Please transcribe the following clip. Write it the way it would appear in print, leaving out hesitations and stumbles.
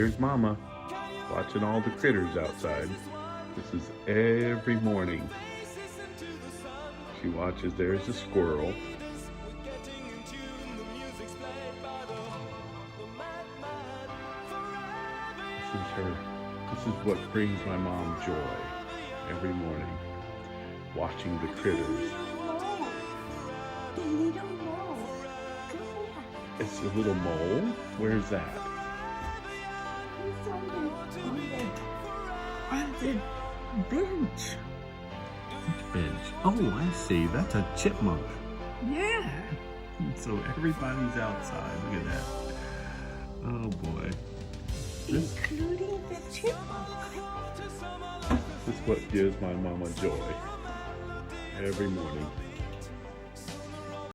Here's Mama watching all the critters outside. This is every morning. She watches. There's a squirrel. This is her. This is what brings my mom joy every morning. Watching the critters. The little mole. It's a little mole? Where's that? He's on the bench. Which bench? Oh, I see. That's a chipmunk. Yeah. So everybody's outside. Look at that. Oh boy. Including the chipmunk. This is what gives my mama joy every morning.